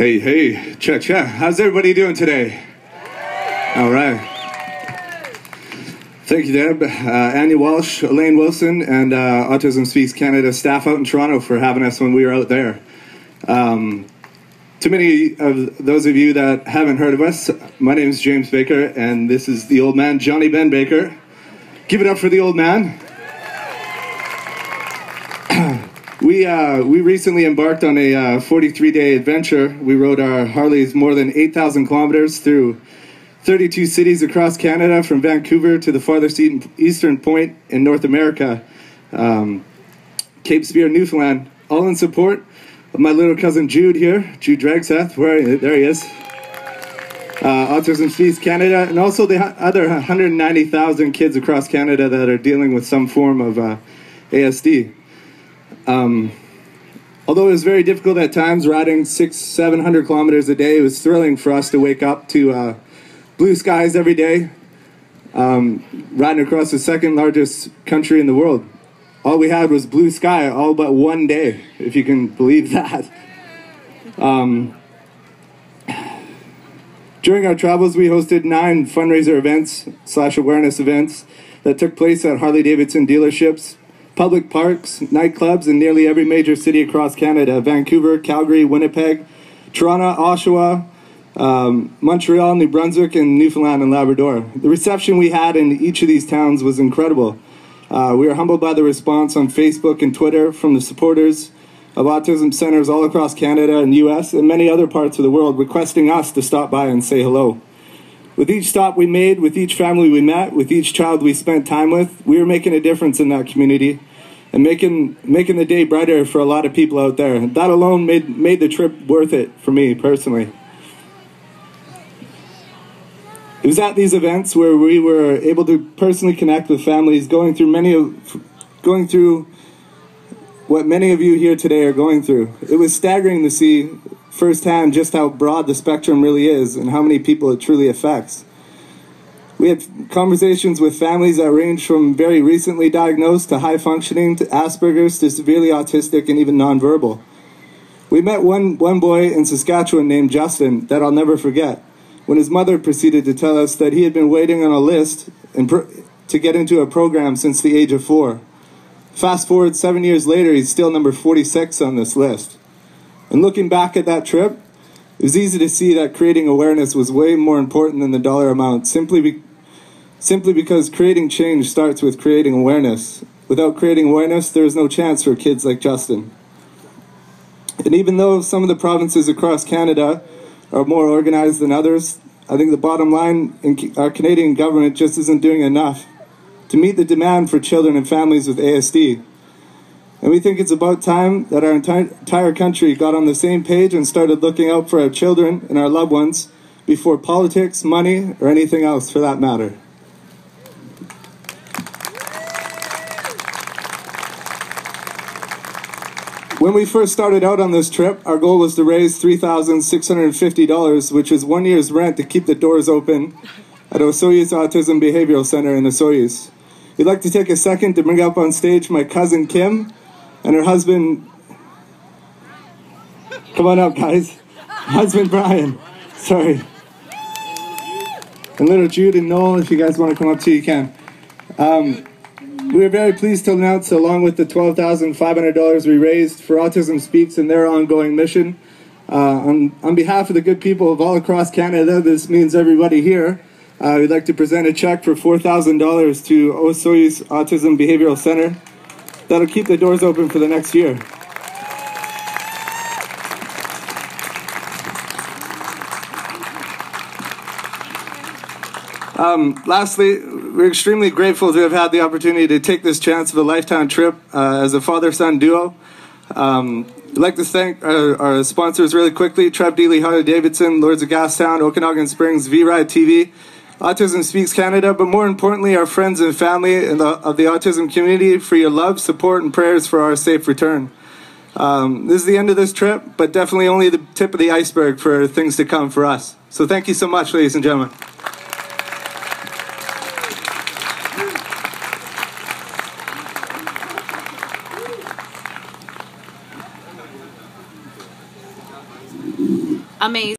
Hey, hey, check. How's everybody doing today? All right. Thank you, Deb, Anya Walsh, Elaine Wilson, and Autism Speaks Canada staff out in Toronto for having us when we were out there. To many of those of you that haven't heard of us, my name is James Baker, and this is the old man, Johnny Ben Baker. Give it up for the old man. We recently embarked on a 43-day adventure. We rode our Harleys more than 8,000 kilometers through 32 cities across Canada, from Vancouver to the farthest eastern point in North America, Cape Spear, Newfoundland, all in support of my little cousin Jude here, Jude Dragseth, there he is, Autism Speaks Canada, and also the other 190,000 kids across Canada that are dealing with some form of ASD. Although it was very difficult at times, riding 600-700 kilometers a day, it was thrilling for us to wake up to blue skies every day, riding across the second largest country in the world. All we had was blue sky all but one day, if you can believe that. During our travels, we hosted 9 fundraiser events / awareness events that took place at Harley-Davidson dealerships, public parks, nightclubs in nearly every major city across Canada: Vancouver, Calgary, Winnipeg, Toronto, Oshawa, Montreal, New Brunswick, and Newfoundland and Labrador. The reception we had in each of these towns was incredible. We were humbled by the response on Facebook and Twitter from the supporters of autism centers all across Canada and US and many other parts of the world, requesting us to stop by and say hello. With each stop we made, with each family we met, with each child we spent time with, we were making a difference in that community and making the day brighter for a lot of people out there. That alone made the trip worth it for me personally. It was at these events where we were able to personally connect with families going through what many of you here today are going through. It was staggering to see firsthand just how broad the spectrum really is and how many people it truly affects. We had conversations with families that range from very recently diagnosed to high functioning to Asperger's to severely autistic and even nonverbal. We met one boy in Saskatchewan named Justin that I'll never forget, when his mother proceeded to tell us that he had been waiting on a list to get into a program since the age of 4. Fast forward 7 years later, he's still number 46 on this list. And looking back at that trip, it was easy to see that creating awareness was way more important than the dollar amount, simply because creating change starts with creating awareness. Without creating awareness, there is no chance for kids like Justin. And even though some of the provinces across Canada are more organized than others, I think the bottom line, our Canadian government just isn't doing enough to meet the demand for children and families with ASD. And we think it's about time that our entire country got on the same page and started looking out for our children and our loved ones before politics, money, or anything else for that matter. When we first started out on this trip, our goal was to raise $3,650, which is 1 year's rent to keep the doors open at Osoyoos Autism Behavioural Center in Osoyoos. We'd like to take a second to bring up on stage my cousin Kim and her husband. Come on up, guys. Husband Brian. Sorry. And little Jude and Noel, if you guys want to come up too, you can. We are very pleased to announce, along with the $12,500 we raised for Autism Speaks and their ongoing mission, on behalf of the good people of all across Canada, this means everybody here, we'd like to present a check for $4,000 to Osoyoos Autism Behavioural Center. That'll keep the doors open for the next year. Lastly, we're extremely grateful to have had the opportunity to take this chance of a lifetime trip as a father-son duo. I'd like to thank our sponsors really quickly: Trev Dealey, Harley-Davidson, Lords of Gastown, Okanagan Springs, V-Ride TV, Autism Speaks Canada, but more importantly, our friends and family of the autism community, for your love, support, and prayers for our safe return. This is the end of this trip, but definitely only the tip of the iceberg for things to come for us. So thank you so much, ladies and gentlemen. Amazing.